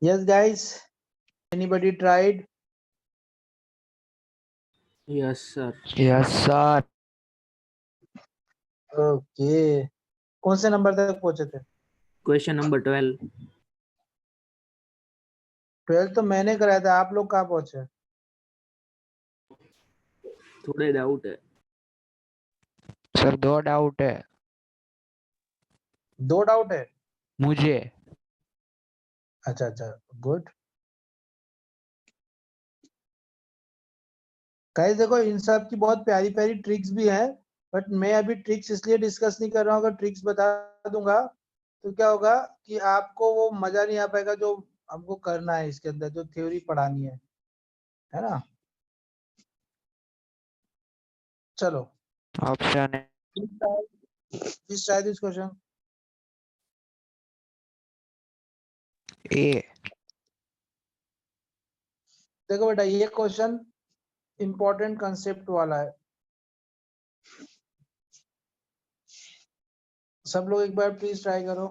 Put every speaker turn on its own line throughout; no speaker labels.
Yes, guys. Anybody tried?
Yes, sir.
Yes, sir.
Okay. कौन से number तक पहुंचे थे?
Question number 12.
12 तो मैंने कराया था, आप लोग कहाँ पहुंचे?
थोड़े डाउट है.
सर 2 डाउट है
2 डाउट है.
मुझे।
अच्छा अच्छा, गुड. गाइस देखो, इन सब की बहुत प्यारी प्यारी ट्रिक्स भी हैं, बट मैं अभी ट्रिक्स इसलिए डिस्कस नहीं कर रहा हूँ. अगर ट्रिक्स बता दूंगा तो क्या होगा कि आपको वो मजा नहीं आ पाएगा जो हमको करना है इसके अंदर, जो थ्योरी पढ़ानी है ना. चलो,
option
please try this question.
A.
देखो बेटा, ये क्वेश्चन इंपॉर्टेंट कंसेप्ट वाला है. सब लोग एक बार प्लीज ट्राई करो.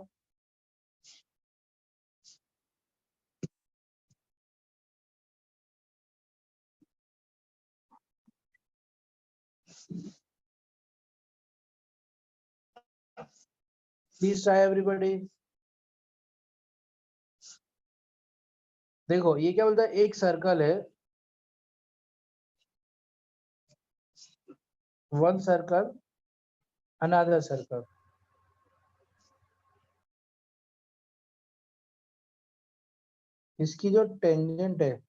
Please try everybody. देखो ये क्या बोलता है, एक सर्कल है, वन सर्कल, अनदर सर्कल. इसकी जो टेंजेंट है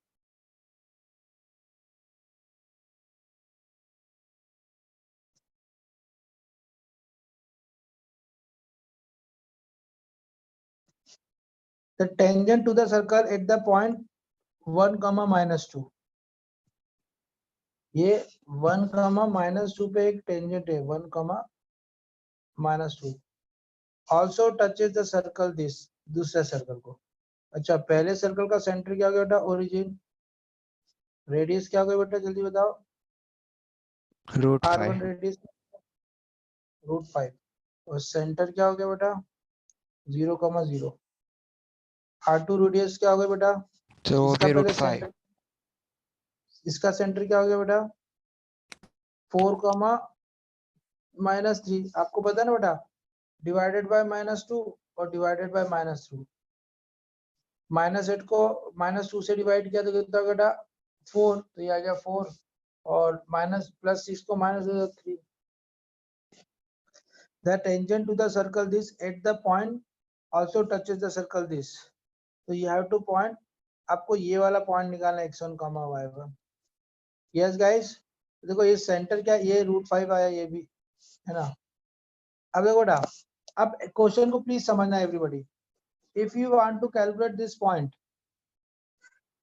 the tangent to the circle at the point 1, -2. ये 1, -2 पे एक टेंजेंट है, 1, -2. Also touches the circle this, दूसरे सर्कल को. अच्छा, पहले सर्कल का सेंटर क्या हो गया बेटा? ओरिजिन. रेडियस क्या हो गया बेटा? जल्दी बताओ.
√5
R1 रेडियस √5. और सेंटर क्या हो गया बेटा? 0, 0. R2 रेडियस क्या हो गया बेटा?
तो वो
इसका
भी
पहले
√5
सेंटर, इसका सेंटर क्या हो गया बेटा? 4, -3. आपको पता है ना बेटा, डिवाइडेड बाय -2 और डिवाइडेड बाय -2. -8 को -2 से डिवाइड किया तो कितना बेटा? 4. तो ये आ गया 4. और +6 को -3. The tangent to the circle this at the point also touches the circle this. So you have to point, आपको ये वाला पॉइंट निकालना है, x1, y1. यस गाइस, देखो ये सेंटर क्या, ये √5 आया, ये भी है ना. अब देखो बेटा, अब क्वेश्चन को प्लीज समझना everybody. If you want to calculate this point,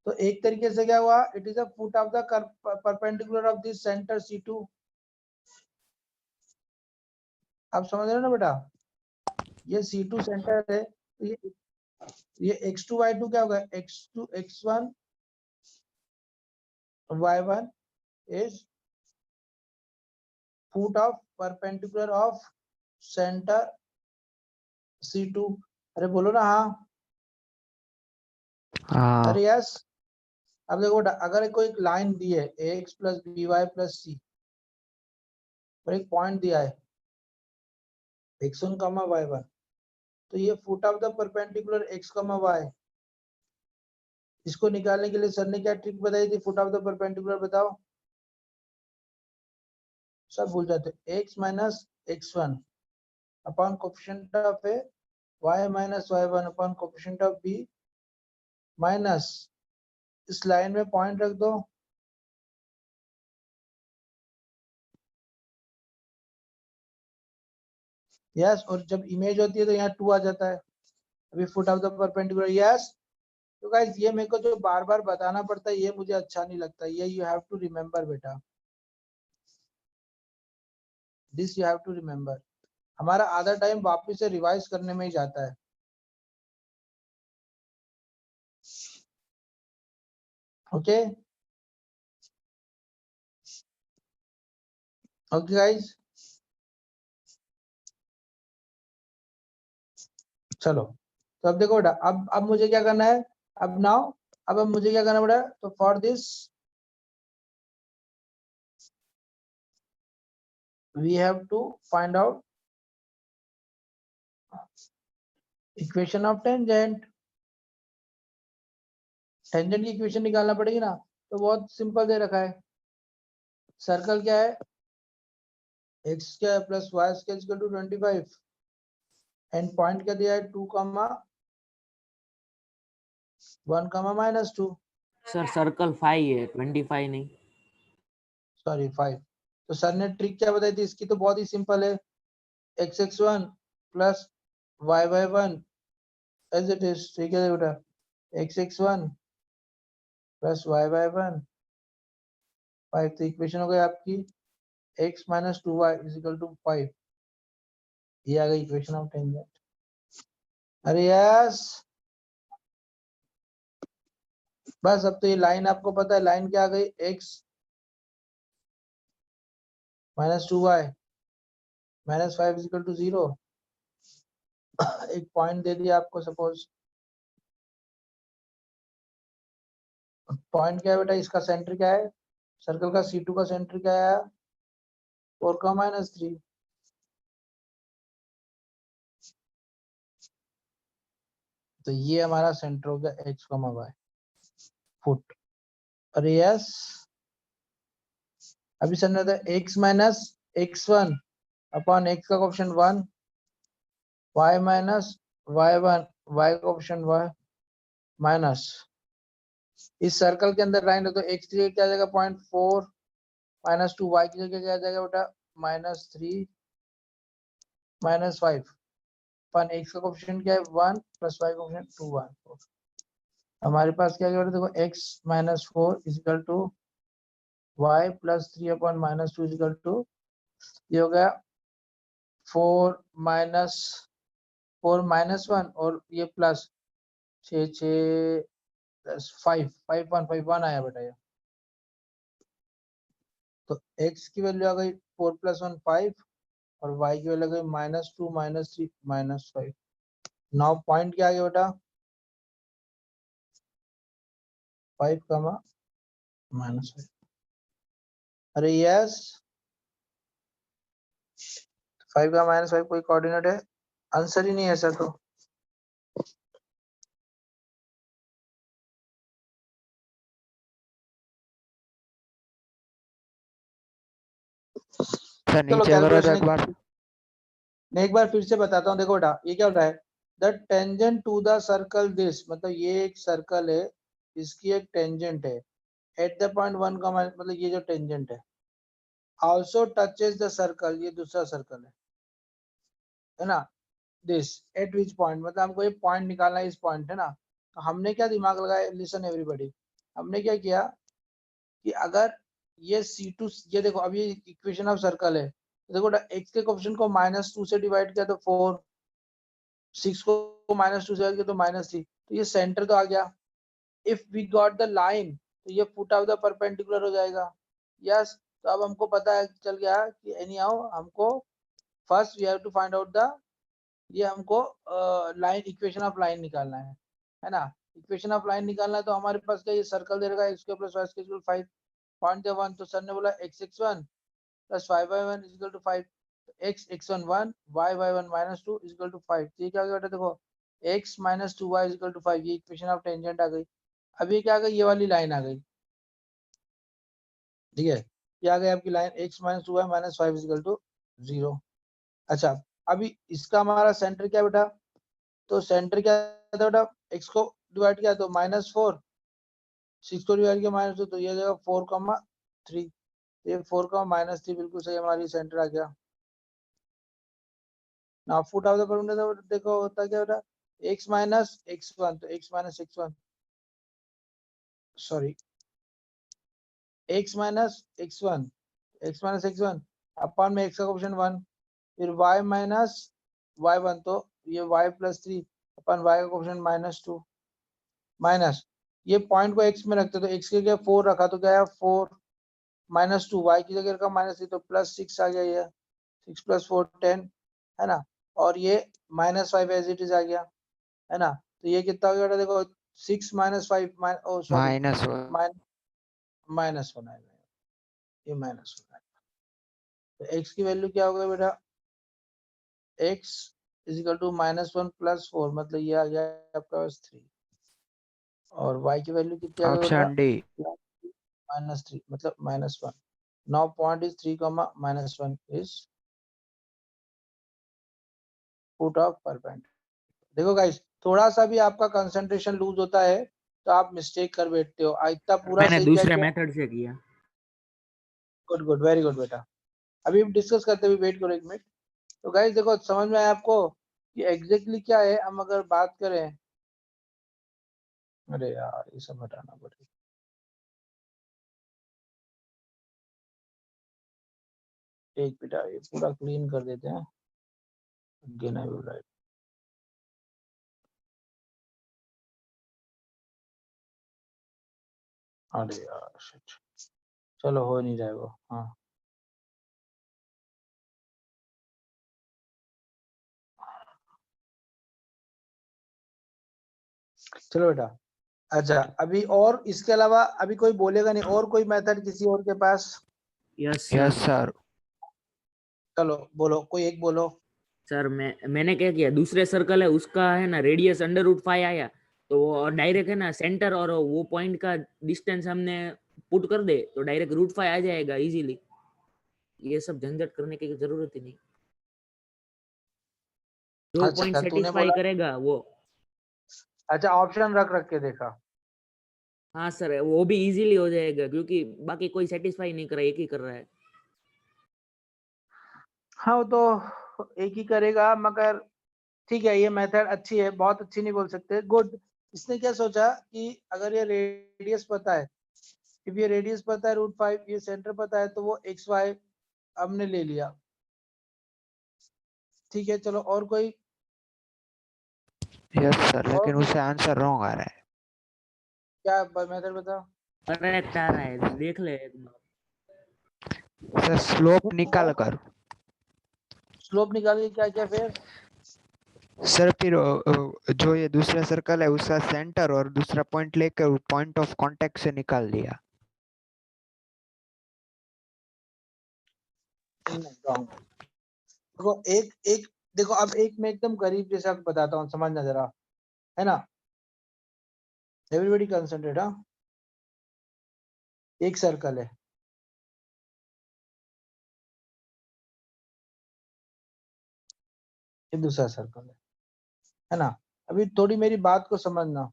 तो एक तरीके से क्या हुआ, it is a foot of the perpendicular of this centre C2. आप समझ रहे हो ना बेटा, ये C2 सेंटर है, तो ये x2 y2 क्या होगा? x2 x1 y1 is foot of perpendicular of center C2. अरे बोलो ना हाँ.
हाँ
अरे यस. अब देखो बेटा, अगर कोई लाइन दी है ax + by + c और एक पॉइंट दिया है x1, y1, तो ये foot of the perpendicular x, y. इसको निकालने के लिए सर ने क्या ट्रिक बताई थी? फुट ऑफ द परपेंडिकुलर बताओ. सब भूल जाते. x - x1 upon coefficient of a, y - y1 upon coefficient of b, minus इस लाइन में पॉइंट रख दो. यस. और जब इमेज होती है तो यहाँ 2 आ जाता है. अभी foot of the perpendicular. Yes. तो गाइस ये मेरे को जो बार बार बताना पड़ता है, ये मुझे अच्छा नहीं लगता. ये यू हैव टू रिमेम्बर बेटा, this you have to remember. हमारा आधा टाइम वापस से रिवाइज करने में ही जाता है. ओके ओके गाइस, चलो. तो अब देखो बेटा, अब मुझे क्या करना है, अब मुझे क्या करना पड़ा, तो for this we have to find out equation of tangent. Tangent की इक्वेशन निकालना पड़ेगी ना, तो बहुत सिंपल दे रखा है। सर्कल क्या है, x square plus y square equal to 25 and point क्या दिया है 2, 1, -2
सर सर्कल 5 है 25 नहीं।
सॉरी 5। तो सर ने ट्रिक क्या बताई थी इसकी, तो बहुत ही सिंपल है, x(x1) plus y(y1) as it is. ठीक है बेटा, x(x1) प्लस y(y1) 5। तो इक्वेशन हो गई आपकी x - 2y = 5। ये आ गई इक्वेशन ऑफ टेंजेंट। अरे यस, बस अब तो ये लाइन आपको पता है, लाइन क्या आ गई, x - 2y - 5 = 0। एक पॉइंट दे दिया आपको, सपोज पॉइंट क्या है बेटा, इसका सेंटर क्या है, सर्कल का C2 का सेंटर क्या है, 4, -3। तो ये हमारा सेंटर हो गया x, y फुट। अरे यस, अभी सर ने x - x1 अपॉन x का ऑप्शन 1, y - y1 y का ऑप्शन माइनस, इस सर्कल के अंदर लाइन है तो x की जगह क्या आ जाएगा 0.4 - 2 y की जगह क्या आ जाएगा बेटा -3 -5 अपन x का ऑप्शन क्या है 1 प्लस y का ऑप्शन 2 1 4। हमारे पास क्या है देखो x - 4 = y + 3 अपॉन -2 = ये हो गया 4 -1 और ये प्लस 6 6 5 5 1 आया बेटा ये। तो x की वैल्यू आ गई 4 + 1 5 और y की वैल्यू आ गई -2 -3 -5। नाउ पॉइंट क्या आ गया बेटा 5, -5। अरे यस, 5 का -5 कोई कोऑर्डिनेट है, आंसर ही नहीं है ऐसा तो।
सर
चलो
नीचे करो तो एक
कैलकुलेशन
बार।
मैं एक बार फिर से बताता हूँ, देखो बेटा ये क्या होता है, the tangent to the circle this, मतलब ये एक सर्कल है, इसकी एक टेंजेंट है एट द पॉइंट 1, मतलब ये जो टेंजेंट है आल्सो टचेस द सर्कल, ये दूसरा सर्कल है ना, दिस एट विच पॉइंट, मतलब हमको ये पॉइंट निकालना है, इस पॉइंट है ना। तो हमने क्या दिमाग लगाया, लिसन एवरीबॉडी, हमने क्या किया कि अगर ये C2, ये देखो अब ये इक्वेशन ऑफ सर्कल है, तो देखो x के कोएफिशिएंट को -2 से डिवाइड किया तो 4, 6 को -2 से डिवाइड किया तो -3, तो ये सेंटर तो आ गया। If we got the line, तो ये फुट ऑफ द परपेंडिकुलर हो जाएगा। यस, तो अब हमको पता है, चल गया कि एनी हाउ हमको first we have to find out the, ये हमको लाइन, इक्वेशन ऑफ लाइन निकालना है ना। इक्वेशन ऑफ लाइन निकालना है तो हमारे पास क्या, ये सर्कल दे रखा है x² + y² 5 पॉइंट 1, तो सर ने बोला x(x1) + y(y1) = 5। x x1 1 y y1 -2 = 5। तो ये क्या हो गया बेटा, देखो x - 2y = 5, ये इक्वेशन ऑफ टेंजेंट आ गई। अब ये क्या आ गई, ये वाली लाइन आ गई, ठीक है, ये आ गई आपकी लाइन x - 2y - 5 = 0। अच्छा, अभी इसका हमारा सेंटर क्या बेटा, तो सेंटर क्या था बेटा, x को डिवाइड किया तो -4, 6 को डिवाइड किया -2, तो ये जाएगा 4, 3। ये 4, -3 बिल्कुल सही, हमारी सेंटर आ गया। Now foot of the perpendicular देखो होता क्या बेटा, x - x1, तो x - x1 sorry x - x1 upon में x का ऑप्शन 1, फिर y - y1, तो ये y + 3 अपन y का ऑप्शन -2 माइनस, ये पॉइंट को x में रखते तो x के क्या 4 रखा तो क्या है 4 -2, y की जगह रखा -3 तो +6 आ गया, ये 6 + 4 10 है ना, और ये -5 एज इट इज आ गया है ना। तो ये कितना हो गया देखो 6 minus 5 oh sorry
-1
minus 1 आएगा, ये माइनस 1 आएगा। तो x की वैल्यू क्या होगा बेटा, x इज इक्वल टू -1 + 4, मतलब ये आ गया आपका पास 3, और y की वैल्यू कितनी आ गई बेटा,
ऑप्शन डी
-3 मतलब -1। Now point is 3, -1 is foot of perpendicular. देखो गाइस, थोड़ा सा भी आपका कंसंट्रेशन लूज होता है तो आप मिस्टेक कर बैठते हो, इतना पूरा
मैंने
सही
दूसरे
किया।
मेथड से किया।
गुड गुड, वेरी गुड बेटा। अभी हम डिस्कस करते हुए, वेट करो 1 मिनट। तो गाइस देखो, समझ में आया आपको कि एग्जैक्टली क्या है। हम अगर बात करें, अरे यार ये सब हटाना पड़ेगा। एक बेटा ये पूरा क्लीन कर देते हैं। Again I will write. अरे यार shit. चलो हो नहीं जाएगा। हाँ चलो बेटा। अच्छा, अभी और इसके अलावा अभी कोई बोलेगा नहीं, और कोई मेथड किसी और के पास?
Yes
yes
sir.
सर
चलो बोलो, कोई एक बोलो।
सर मैंने क्या किया, दूसरे सर्कल है उसका है ना रेडियस √5 आया, तो वो डायरेक्ट है ना सेंटर और वो पॉइंट का डिस्टेंस हमने पुट कर दे तो डायरेक्ट √5 आ जाएगा इजीली। ये सब झंझट करने की जरूरत ही नहीं, जो पॉइंट
अच्छा तूने
सेटिस्फाई
बोला,
करेगा वो।
अच्छा ऑप्शन रख रख के देखा।
हाँ सर, वो भी इजीली हो जाएगा क्योंकि बाकी कोई सेटिस्फाई नहीं कर रहा है, एक ही कर रहा है।
हाँ वो तो एक ही करेगा, मगर ठीक है, ये मेथड अच्छी है, बहुत अच्छी नहीं बोल सकते, गुड। इसने क्या सोचा कि अगर ये रेडियस पता है, if ये रेडियस पता है √5, ये सेंटर पता है, तो वो XY हमने ले लिया। ठीक है, चलो और कोई?
यस सर
और
लेकिन
कोई
उससे आंसर रॉन्ग आ रहा है
क्या मेथड बता।
करेक्ट आ रहा है, देख ले एक बार।
सर स्लोप निकाल कर
स्लोप निकाल के क्या क्या फिर?
सर फिर जो ये दूसरा सर्कल है उसका सेंटर और दूसरा पॉइंट लेकर पॉइंट ऑफ कांटेक्ट से निकाल दिया
रॉन्ग। देखो एक एक देखो, अब एक मैं एकदम गरीब जैसा बताता हूँ, समझना जरा, है ना। Everybody concentrate. हाँ, एक सर्कल है, ये दूसरा सर्कल है ना। अभी थोड़ी मेरी बात को समझना।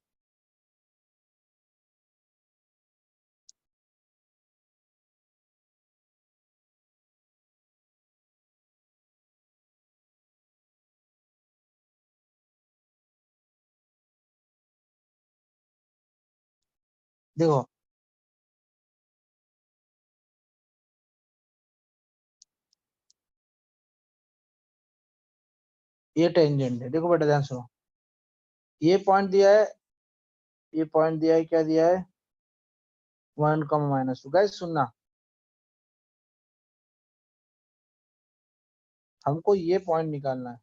देखो ये टेंजेंट है, देखो बेटा ध्यान सुनो, ये पॉइंट दिया है, ये पॉइंट दिया है, क्या दिया है, 1, -2। गाइस सुनना, हमको ये पॉइंट निकालना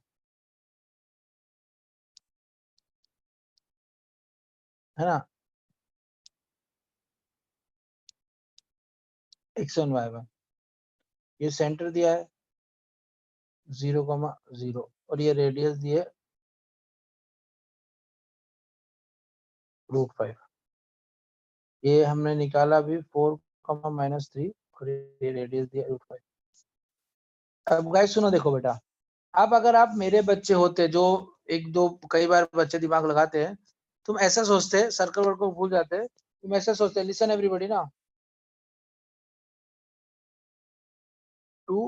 है ना, x1 y1। ये सेंटर दिया है 0, और ये रेडियस दिए √5। ये हमने निकाला अभी 4, -3, और ये रेडियस दिया √5। अब गाइस सुनो, देखो बेटा, अब अगर आप मेरे बच्चे होते, जो एक दो कई बार बच्चे दिमाग लगाते हैं, तुम ऐसा सोचते, सर्कल वर्क को भूल जाते, तुम ऐसा सोचते, लिसन एवरीबॉडी ना, 2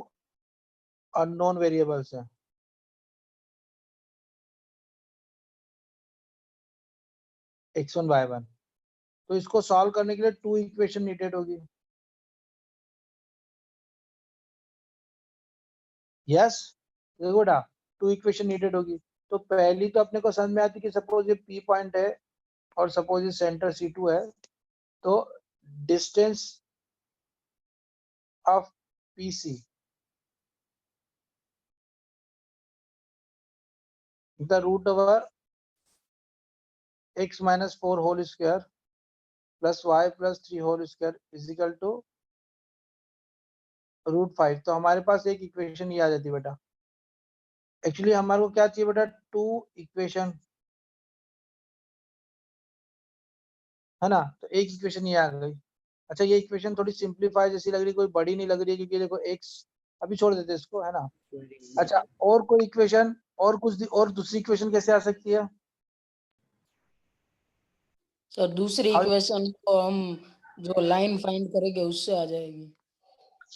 अननोन वेरिएबल्स हैं, x1 y1। तो इसको सॉल्व करने के लिए 2 इक्वेशन नीडेड होगी। यस, देखो बेटा, 2 इक्वेशन नीडेड होगी। तो पहली तो अपने को समझ में आती कि सपोज ये P पॉइंट है और सपोज ये सेंटर C2 है, तो distance of PC, the root over x minus 4 whole square plus y plus 3 whole square is equal to √5। तो हमारे पास एक इक्वेशन ये आ जाती है बेटा। एक्चुअली हमारे को क्या चाहिए बेटा, 2 इक्वेशन, है ना। तो एक इक्वेशन ये आ गई। अच्छा ये इक्वेशन थोड़ी सिंप्लीफाई जैसी लग रही, कोई बड़ी नहीं लग रही है, क्योंकि देखो x अभी छोड़ देते इसको, है ना। अच्छा और कोई इक्वेशन और और दूसरी इक्वेशन कैसे आ सकती है?
सर दूसरी
How-
इक्वेशन को हम जो लाइन फाइंड करेंगे उससे आ जाएगी।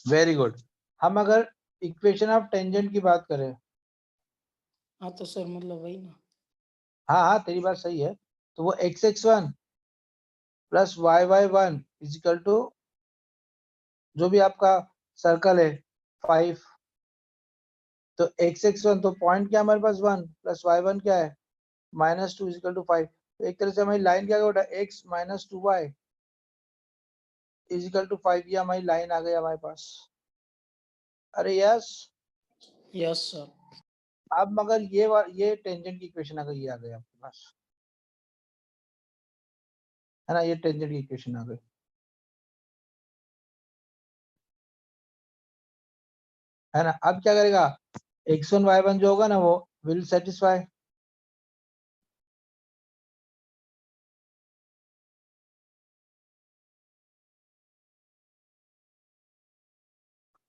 Very good. हम अगर इक्वेशन ऑफ टेंजेंट की बात करें,
हाँ तो सर मतलब वही ना।
हाँ हाँ तेरी बात सही है। तो वो x(x1) plus y(y1) is equal to जो भी आपका सर्कल है 5। तो x(x1) तो पॉइंट क्या हमारे पास 1 प्लस y1 क्या है -2 इज इक्वल टू 5। तो एक तरह से हमारी लाइन क्या होगा, x minus 2y is equal to 5। ये हमारी लाइन आ गई हमारे पास। अरे यस।
Yes sir.
अब मगर ये टेंजेंट की इक्वेशन अगर ये आ गई आपके पास, है ना, ये टेंजेंट की इक्वेशन आ गई, है ना। अब क्या करेगा, x1 y1 जो होगा ना वो विल सेटिस्फाई।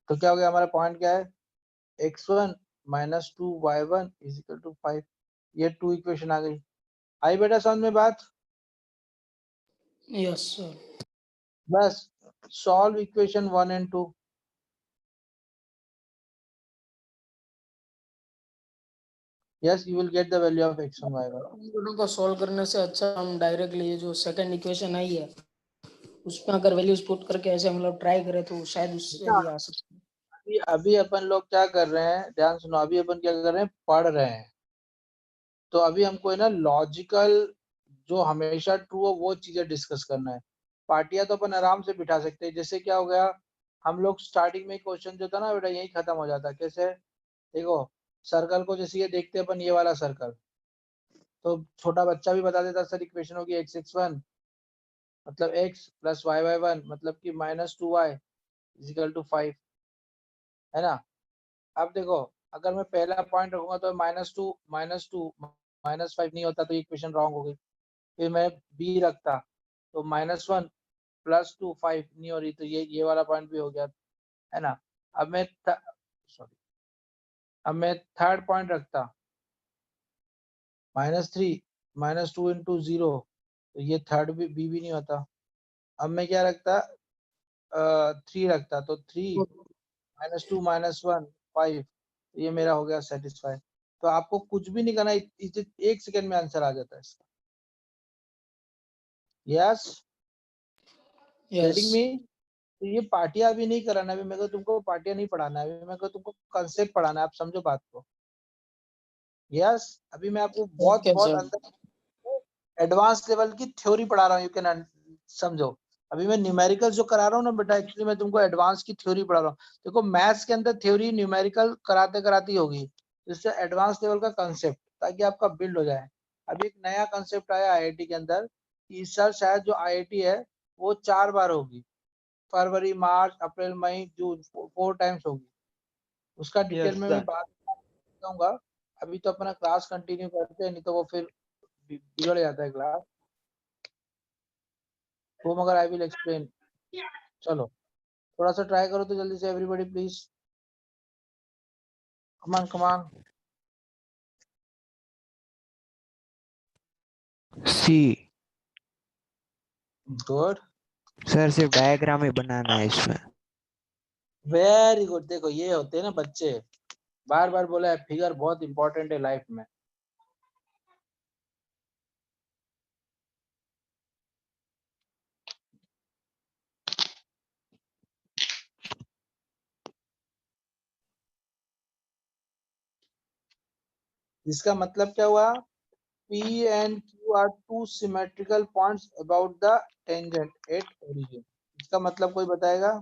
तो क्या हो गया, हमारा पॉइंट क्या है, x1 minus 2y1 is equal to 5। ये 2 इक्वेशन आ गई। आई बेटा समझ में बात?
Yes sir.
बस solve equation 1 and 2। yes you will get the value of x1 y1।
उन दोनों को सॉल्व करने से अच्छा हम डायरेक्टली ये जो सेकंड इक्वेशन आई है उसमें अगर वैल्यूज पुट करके ऐसे हम लोग ट्राई करें तो शायद उससे भी आ सकते हैं।
अभी अपन लोग क्या कर रहे हैं, ध्यान सुनो, अभी अपन क्या कर रहे हैं, पढ़ रहे हैं। तो अभी हमको है ना लॉजिकल जो हमेशा ट्रू हो वो चीजें डिस्कस करना है। पार्टियां तो अपन आराम से बिठा सकते हैं। जैसे क्या हो गया, हम लोग स्टार्टिंग में क्वेश्चन जो था ना बेटा यही खत्म हो जाता। कैसे, देखो सर्कल को जैसे ये देखते हैं अपन, ये वाला सर्कल, तो छोटा बच्चा भी बता देता सर इक्वेशन होगी x(x1) मतलब x प्लस y(y1) मतलब कि -2y इज इक्वल टू 5, है ना। अब देखो अगर मैं पहला पॉइंट रखूंगा तो -2 -5 नहीं होता तो ये इक्वेशन रॉन्ग हो गई। फिर मैं बी रखता तो -1 प्लस 2 5 नहीं हो रही, तो ये वाला पॉइंट भी हो गया, है ना। अब मैं सॉरी अब मैं थर्ड पॉइंट रखता -3 -2 इंटू 0, तो ये थर्ड भी बी भी नहीं होता। अब मैं क्या रखता, 3 रखता तो 3 -2 -1 5, ये मेरा हो गया सेटिस्फाई। तो आपको कुछ भी नहीं करना, एक सेकंड में आंसर आ जाता है इसका। Yes
yes
getting me? तो ये पार्टियां अभी नहीं कराना, अभी मेरे को तुमको पार्टियां नहीं पढ़ाना है, अभी मेरे को तुमको कंसेप्ट पढ़ाना है। आप समझो बात को। यस अभी मैं आपको बहुत
ओके
बहुत
सर।
अंदर एडवांस लेवल की थ्योरी पढ़ा रहा हूँ, यू कैन समझो। अभी मैं न्यूमेरिकल जो करा रहा हूँ ना बेटा, एक्चुअली मैं तुमको एडवांस की थ्योरी पढ़ा रहा हूँ। देखो मैथ्स के अंदर थ्योरी न्यूमेरिकल कराते कराती होगी, जिससे एडवांस लेवल का कंसेप्ट ताकि आपका बिल्ड हो जाए। अभी एक नया कंसेप्ट आया आईआईटी के अंदर कि इस साल शायद जो आईआईटी है वो 4 बार होगी, फरवरी मार्च अप्रैल मई जून 4 टाइम्स होगी। उसका डिटेल में मैं बात बताऊंगा। अभी तो अपना क्लास कंटिन्यू करते हैं, नहीं तो वो फिर बिगड़ जाता है क्लास। वो मगर आई विल एक्सप्लेन। चलो थोड़ा सा ट्राई करो तो जल्दी से everybody please, come on come on.
See.
Good,
sir सिर्फ डायग्राम ही बनाना है इसमें।
Very good. देखो ये होते हैं ना बच्चे, बार बार बोला है फिगर बहुत इंपॉर्टेंट है लाइफ में। इसका मतलब क्या हुआ, P and Q are two symmetrical points about the tangent at origin। इसका मतलब कोई बताएगा?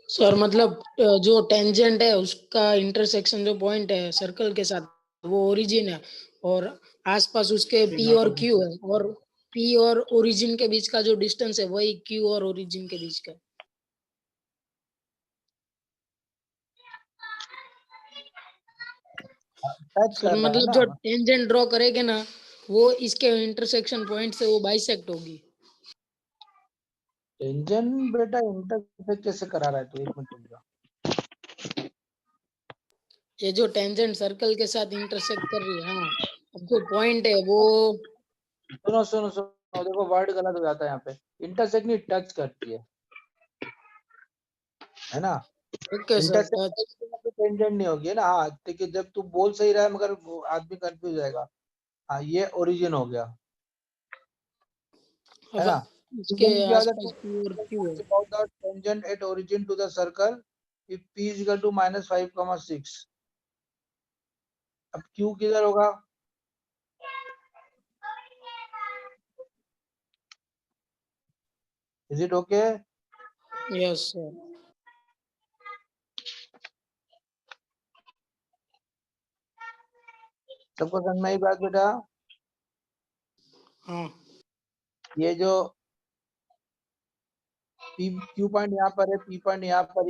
सर मतलब जो टेंजेंट है उसका इंटरसेक्शन जो पॉइंट है सर्कल के साथ वो ओरिजिन है, और आसपास उसके P और Q है, और P और ओरिजिन के बीच का जो डिस्टेंस है वही Q और ओरिजिन के बीच का है।
टच
सर
कर रहा है
मतलब
ना।
जो टेंजेंट ड्रॉ करेंगे ना वो इसके इंटरसेक्शन पॉइंट से वो बाइसेक्ट होगी।
टेंजेंट बेटा इंटरसेक्ट कैसे करा रहा है तू, एक मिनट रुक जा।
ये जो टेंजेंट सर्कल के साथ इंटरसेक्ट कर रही है, हाँ, अब जो पॉइंट है वो
सुनो सुनो सुनो, देखो वर्ड गलत हो जाता है यहाँ पे, इंटरसेक्ट नहीं टच करती है ना।
Okay sir touch.
Intersect tangent नहीं होगी है ना। हाँ ठीक है, जब तू बोल सही रहा है मगर वो आदमी कंफ्यूज जाएगा। हाँ ये ओरिजिन हो गया है
अब
ना।
इसके
Then क्या होता
आसपास
है,
Q और Q है।
about the tangent at origin to the circle if p is equal to -5,6। अब q किधर होगा, is it okay?
Yes sir.
सबको समझ में आई बात बेटा?
हाँ
ये जो p q पॉइंट यहाँ पर है, p पॉइंट यहाँ पर,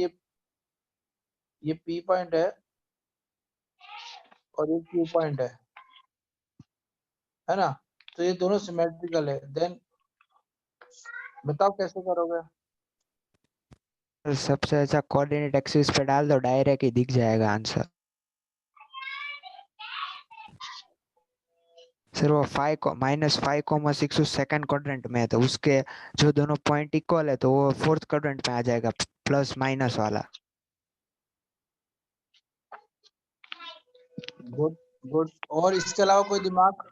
ये p पॉइंट है और ये q पॉइंट है ना। तो ये दोनों सिमेट्रिकल है। देन बताओ कैसे करोगे?
सबसे अच्छा कोऑर्डिनेट एक्सिस पे डाल दो, डायरेक्ट ही दिख जाएगा आंसर। सर वो -5,6 उस सेकंड क्वाड्रेंट में है, तो उसके जो दोनों पॉइंट इक्वल है तो वो फोर्थ क्वाड्रेंट में आ जाएगा, प्लस माइनस वाला।
Good good. और इसके अलावा कोई दिमाग?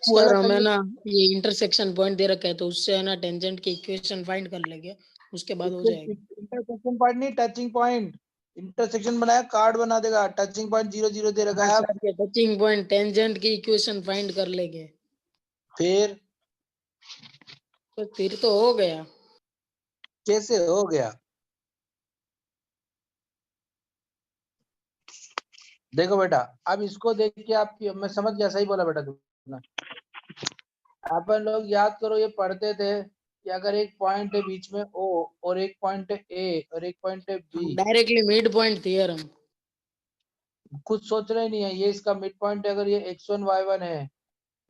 सर हमें ना ये इंटरसेक्शन पॉइंट दे रखा है तो उससे है ना टेंजेंट की इक्वेशन फाइंड कर लेंगे, उसके बाद हो जाएगा।
इंटरसेक्शन पॉइंट नहीं, टचिंग पॉइंट। इंटरसेक्शन बनाया कार्ड बना देगा, टचिंग पॉइंट 0 0 दे रखा
हाँ
है।
सर, ये टचिंग पॉइंट टेंजेंट की इक्वेशन फाइंड कर लेंगे।
फिर
तो फिर तो हो गया।
कैसे हो गया? देखो बेटा, अब इसको देख के आप, मैं समझ गया, सही बोला बेटा तुमने। अपन लोग याद करो, ये पढ़ते थे कि अगर एक पॉइंट है बीच में O और एक पॉइंट है A और एक पॉइंट है B,
directly mid point theorem.
कुछ सोच रहे नहीं है, ये इसका मिड पॉइंट है। अगर ये x1 y1 है,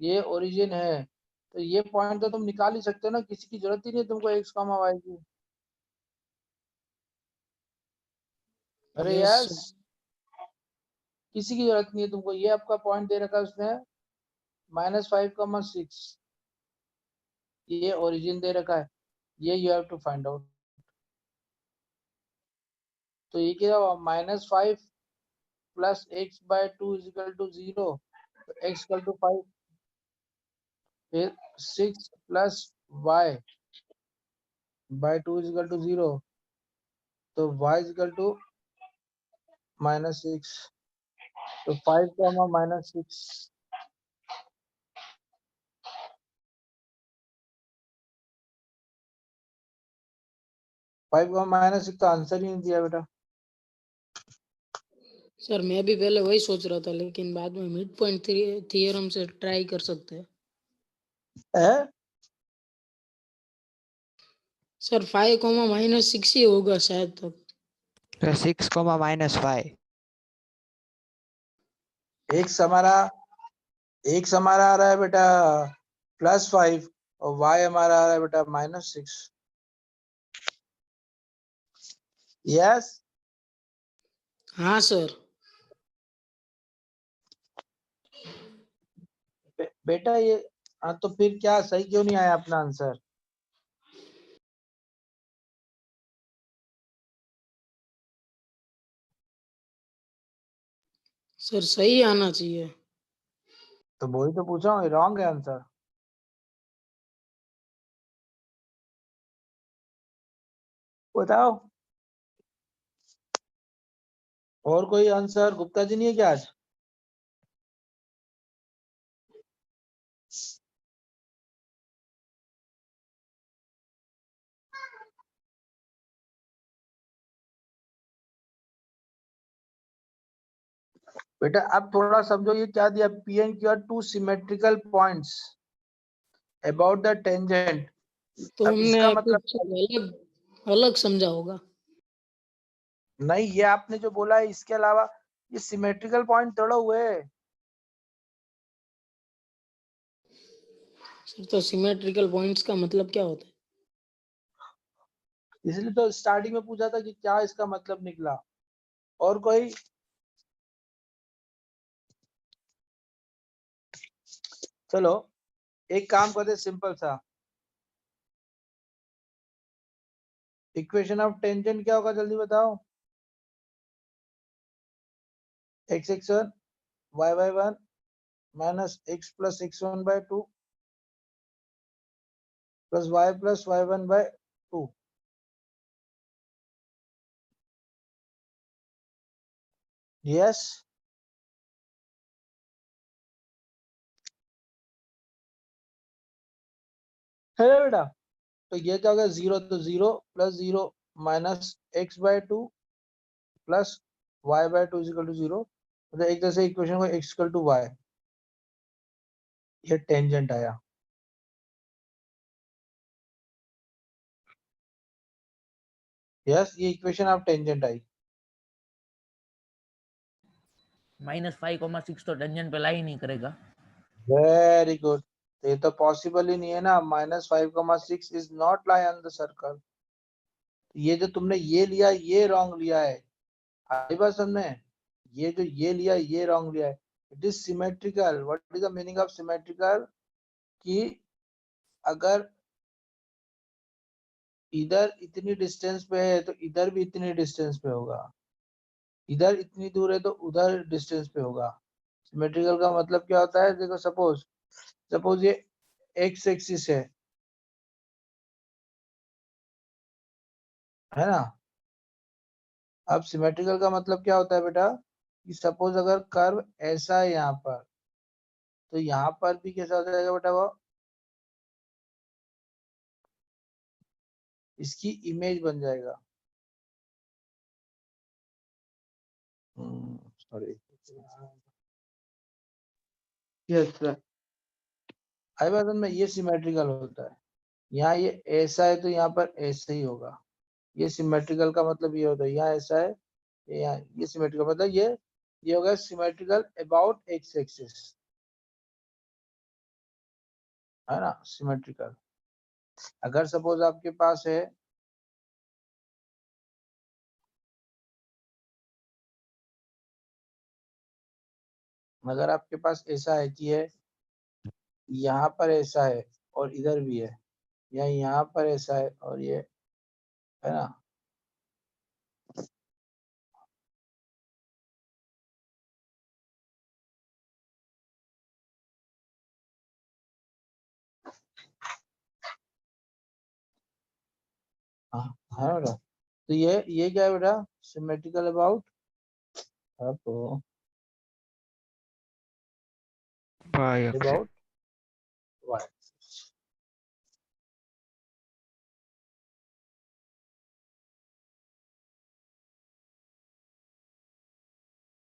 ये ओरिजिन है, तो ये पॉइंट तो तुम निकाल ही सकते हो ना, किसी की जरूरत ही नहीं है तुमको x, y की। अरे
यस
यस, किसी की जरूरत नहीं है तुमको। ये आपका पॉइंट दे रखा है उसने -5,6, ये ओरिजिन दे रखा है, ये you have to find out. तो ये क्या हुआ, -5 plus x/2 is equal to 0, x equal to 5, फिर 6 plus y/2 is equal to 0, तो y इज इक्वल टू -6, तो 5 -6, 5 -6 तो आंसर ही नहीं दिया बेटा।
सर, मैं भी पहले वही सोच रहा था लेकिन बाद में मिड पॉइंट थ्योरम से ट्राई कर सकते हैं।
है
सर 5,-6 ही होगा शायद तक।
6,-5।
x हमारा आ रहा है बेटा +5 और y हमारा आ रहा है बेटा -6। यस
हाँ सर।
बेटा ये, हाँ तो फिर क्या सही क्यों नहीं आया अपना आंसर?
सर सही आना चाहिए।
तो वही तो पूछा हूँ, रॉन्ग है आंसर। बताओ और कोई आंसर? गुप्ता जी नहीं है क्या आज? बेटा अब थोड़ा समझो, ये क्या दिया, P and Q R two symmetrical points about the tangent.
तो
अब
हमने
इसका मतलब
कुछ अलग अलग समझा होगा।
नहीं, ये आपने जो बोला है इसके अलावा ये सिमेट्रिकल पॉइंट थोड़ा हुए।
सर तो सिमेट्रिकल पॉइंट्स का मतलब क्या होता है?
इसलिए तो स्टार्टिंग में पूछा था कि क्या इसका मतलब निकला। और कोई? चलो एक काम करते, सिंपल सा इक्वेशन ऑफ टेंजेंट क्या होगा, जल्दी बताओ। X x one y y one minus x plus x one by two plus y one by two. Yes, है ना बेटा? तो ये क्या होगा, जीरो तो zero plus zero minus x by two plus y by two is equal to zero. मतलब एक तरह से इक्वेशन को एक्स इक्वल टू वाई, ये टेंजेंट आया। यस, ये इक्वेशन ऑफ टेंजेंट आई।
-5,6 तो टेंजेंट पे ला ही नहीं करेगा।
Very good. ये तो पॉसिबल ही नहीं है ना, -5,6 is not lie on the circle. ये जो तुमने ये लिया ये रॉन्ग लिया है, आई बात समझ में? ये जो ये लिया ये रॉन्ग लिया है। It is symmetrical. What is the meaning of symmetrical? कि अगर इधर इतनी डिस्टेंस पे है तो इधर भी इतनी डिस्टेंस पे होगा, इधर इतनी दूर है तो उधर डिस्टेंस पे होगा। सिमेट्रिकल का मतलब क्या होता है, देखो सपोज सपोज ये एक्स एक्सिस है ना। अब सिमेट्रिकल का मतलब क्या होता है बेटा, कि सपोज अगर कर्व ऐसा है यहाँ पर, तो यहाँ पर भी कैसा हो जाएगा बेटा, वो इसकी इमेज बन जाएगा। सॉरी, यस, आई बात में, ये सिमेट्रिकल होता है। यहाँ ये ऐसा है तो यहाँ पर ऐसे ही होगा। ये सिमेट्रिकल का मतलब ये होता है, यहाँ ऐसा है, यहाँ ये सिमेट्रिकल मतलब ये होगा सिमेट्रिकल अबाउट एक्स एक्सिस, है ना, सिमेट्रिकल। अगर सपोज आपके पास है, अगर आपके पास ऐसा है कि है यहाँ पर ऐसा है और इधर भी है, या यहाँ पर ऐसा है और ये, है ना, हाँ, है बेटा। तो ये क्या है बेटा, सिमेट्रिकल अबाउट आपको
y axis।
About y.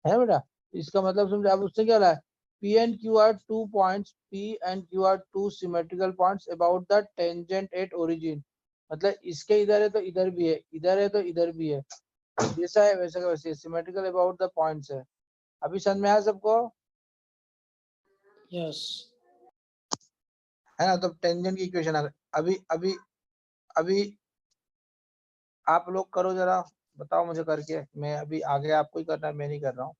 है बेटा, इसका मतलब समझा। अब उससे क्या रहा है, P and Q are two points, P and Q are two symmetrical points about the tangent at origin। मतलब इसके इधर है तो इधर भी है, इधर है तो इधर भी है, जैसा है वैसा का वैसे, सिमेट्रिकल अबाउट द पॉइंट्स है। अभी समझ में आया सबको?
यस।
है ना। तो टेंजेंट की इक्वेशन आ गई। अभी अभी अभी आप लोग करो जरा, बताओ मुझे करके, मैं अभी आगे आपको ही करना है, मैं नहीं कर रहा हूँ।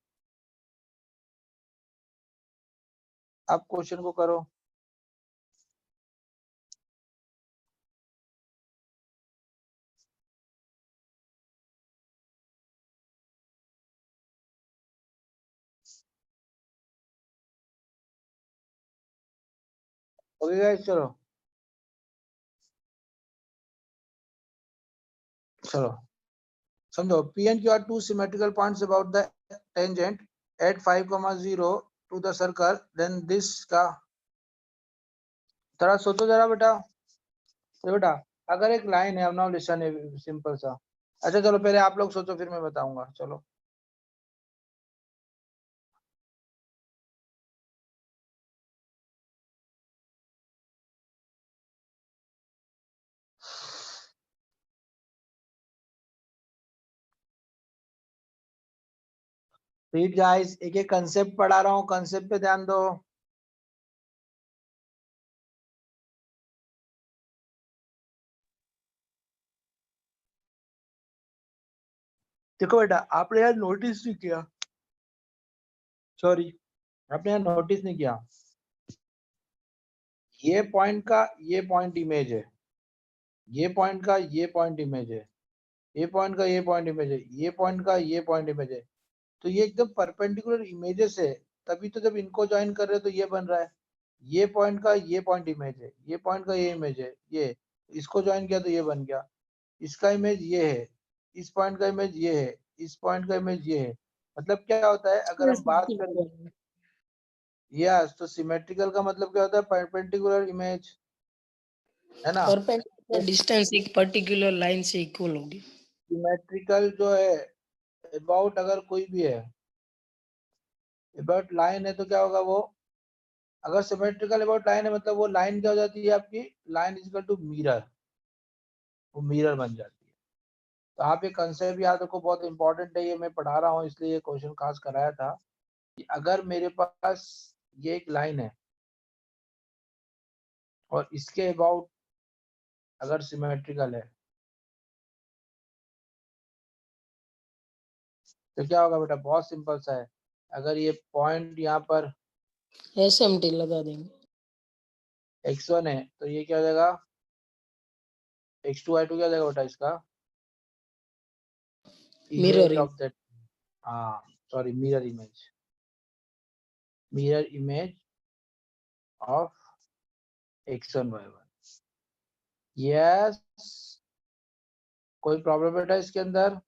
आप क्वेश्चन को करो। ओके गाइस, चलो चलो समझो। P and Q are two symmetrical points about the tangent at 5,0 to the circle, then this का थोड़ा सोचो जरा बेटा। तो बेटा अगर एक लाइन है, अब नाउ लिसन है, सिंपल सा। अच्छा चलो पहले आप लोग सोचो फिर मैं बताऊंगा। चलो रीड गाइस, एक एक कंसेप्ट पढ़ा रहा हूँ, कंसेप्ट पे ध्यान दो। देखो बेटा, आपने यार नोटिस नहीं किया, सॉरी, आपने यार नोटिस नहीं किया, ये पॉइंट का ये पॉइंट इमेज है, ये पॉइंट का ये पॉइंट इमेज है, ये पॉइंट का ये पॉइंट इमेज है, ये पॉइंट का ये पॉइंट इमेज है। तो ये एकदम परपेंडिकुलर इमेजेस है, तभी तो जब इनको ज्वाइन कर रहे हैं तो ये बन रहा है। ये पॉइंट का ये पॉइंट इमेज है, ये पॉइंट का ये इमेज है, ये इसको ज्वाइन किया तो ये बन गया। इसका इमेज ये है, इस पॉइंट का इमेज ये है, इस पॉइंट का इमेज ये है। मतलब क्या होता है, अगर हम बात करें, यस, तो सिमेट्रिकल का मतलब क्या होता है, परपेंडिकुलर इमेज, है ना।
परपेंडिकुलर डिस्टेंस एक पर्टिकुलर लाइन से इक्वल होगी।
सिमेट्रिकल जो है, अबाउट अगर कोई भी है, अबाउट लाइन है तो क्या होगा वो, अगर सिमेट्रिकल अबाउट लाइन है मतलब वो लाइन क्या हो जाती है आपकी, line is equal to mirror, वो मिरर बन जाती है। तो आप ये कंसेप्ट याद रखो, बहुत इंपॉर्टेंट है, ये मैं पढ़ा रहा हूँ इसलिए ये क्वेश्चन खास कराया था कि अगर मेरे पास ये एक लाइन है और इसके अबाउट अगर सिमेट्रिकल है तो क्या होगा बेटा, बहुत सिंपल सा है। अगर ये पॉइंट यहाँ पर
एसएमटी लगा देंगे।
x1 है तो ये क्या हो जाएगा, x2 y2 क्या हो जाएगा बेटा, इसका
मिरर
इमेज ऑफ दैट, हाँ sorry, mirror image of x1 y1। Yes, कोई प्रॉब्लम बेटा इसके अंदर?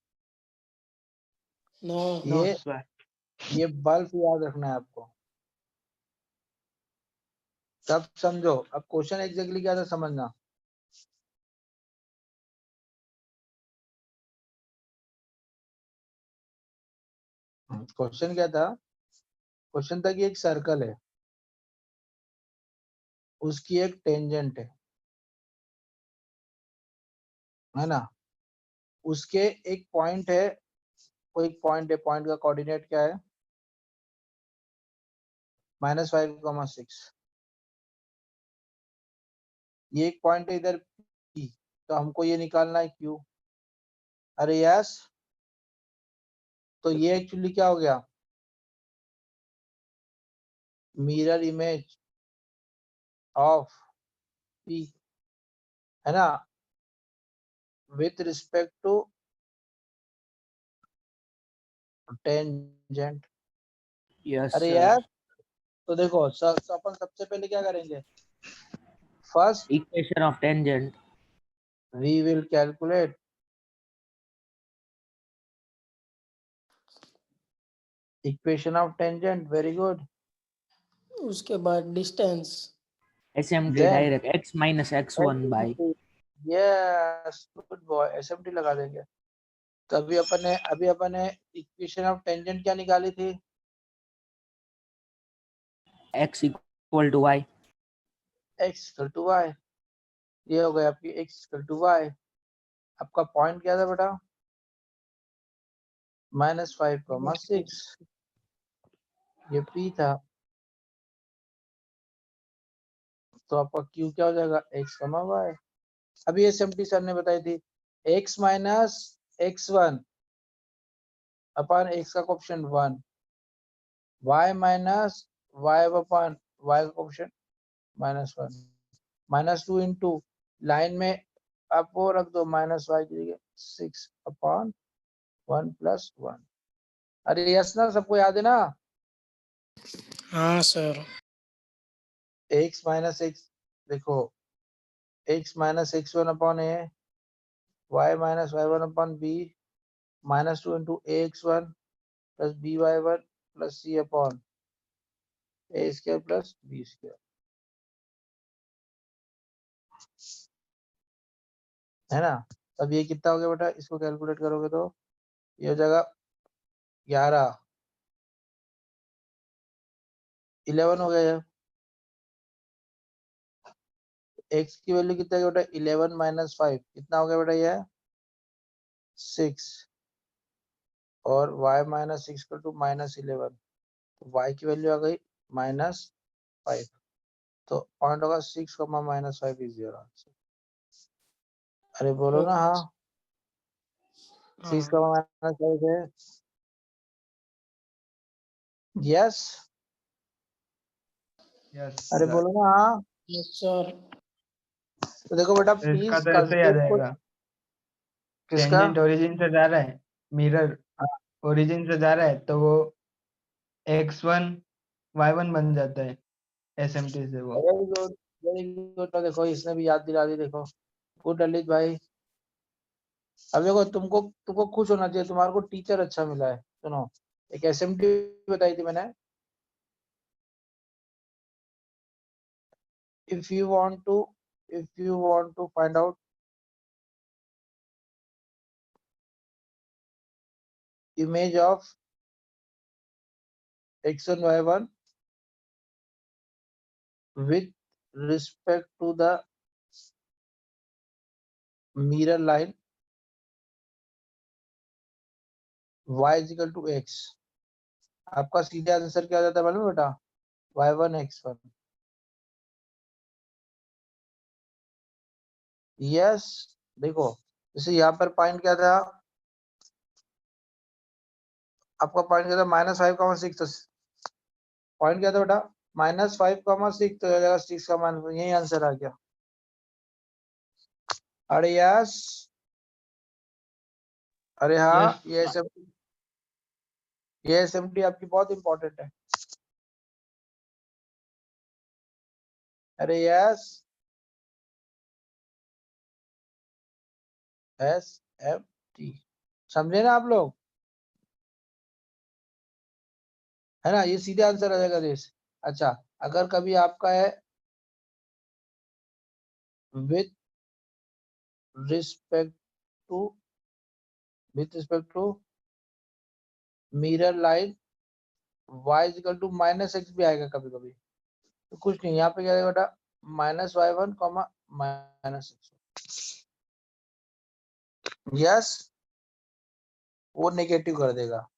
नो
ये बल्ब याद रखना है आपको, तब समझो। अब क्वेश्चन एग्जैक्टली क्या था समझना। क्वेश्चन क्या था, क्वेश्चन था कि एक सर्कल है, उसकी एक टेंजेंट है ना, उसके एक पॉइंट है, कोई एक पॉइंट है, पॉइंट का कोऑर्डिनेट क्या है, -5,6। ये एक पॉइंट है इधर P, तो हमको ये निकालना है Q। अरे यस, तो ये एक्चुअली क्या हो गया, मिरर इमेज ऑफ P, है ना, with respect to tangent.
Yes
अरे
सर।
यार, तो देखो अपन सबसे पहले क्या करेंगे, first
equation of tangent.
We will calculate equation of tangent, very good.
उसके बाद distance.
SMT
then
direct x minus x1 by,
yes, good boy, SMT लगा देंगे। तो अभी अपन ने इक्वेशन ऑफ टेंजेंट क्या निकाली थी,
x equal to y।
x equal to y, ये हो गया आपकी x इक्वल टू वाई। आपका पॉइंट क्या था बेटा, -5,6, ये P था। तो आपका Q क्या हो जाएगा, x, y। अभी एसएमटी सर ने बताई थी, x माइनस x1 अपन x का ऑप्शन 1, y माइनस y अपन y का ऑप्शन -1, -2 इंटू लाइन में आप वो रख दो, -y की जगह 6/1+1। अरे यस ना, सबको याद है ना,
हाँ सर।
x माइनस x, देखो x minus x1 upon a, y minus y1 upon b, -2 into ax1 plus by1 plus c upon a square plus b square, है ना। अब ये कितना हो गया बेटा, इसको कैलकुलेट करोगे तो ये हो जाएगा 11, 11 हो गया ये। x की वैल्यू कितना है बेटा, 11 - 5 कितना हो गया बेटा, ये 6। और y minus 6 equal to minus 11, तो y की वैल्यू आ गई -5, तो पॉइंट होगा 6, -5 इज योर आंसर। अरे बोलो ना हाँ, 6, -5 है। यस,
यस
अरे बोलो ना हाँ।
Yes sir.
तो देखो बेटा
इसका
प्लीज
तो ऐसे ही आ जाएगा,
किसका
टेंजेंट ओरिजिन से जा रहा है, मिरर ओरिजिन से जा रहा है, तो वो x1 y1 बन जाता है SMT से वो।
Very good, very good. तो देखो इसने भी याद दिला दी, देखो गुड ललित भाई। अब देखो तुमको तुमको खुश होना चाहिए, तुम्हारे को टीचर अच्छा मिला है। सुनो, एक एसएमटी बताई थी मैंने, if you want to find out image of x1 y1 with respect to the mirror line y is equal to x, आपका सीधे आंसर क्या आ जाता है मालूम है बेटा? y1 x1। यस, देखो जैसे यहाँ पर पॉइंट क्या था, आपका पॉइंट क्या था -5,6, पॉइंट क्या था बेटा -5,6, तो 6 का मान, यही आंसर आ गया। अरे यस, अरे हाँ,
Yes.
ये एसएमटी आपकी बहुत इंपॉर्टेंट है। अरे यस, SMT समझे ना आप लोग, है ना? ये सीधे आंसर आ जाएगा देश। अच्छा, अगर कभी आपका है with respect to mirror line y is equal to -x भी आएगा कभी कभी, तो कुछ नहीं, यहाँ पे क्या आएगा बेटा -y1, -x। यस, वो नेगेटिव कर देगा।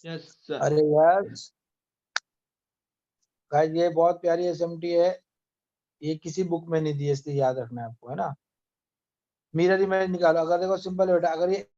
Yes, sir.
अरे यस गाइस, ये बहुत प्यारी एसएमटी है, ये किसी बुक में नहीं दी है, इसलिए याद रखना है आपको, है ना? मिरर इमेज निकालो, अगर देखो सिंपल है बेटा, अगर ये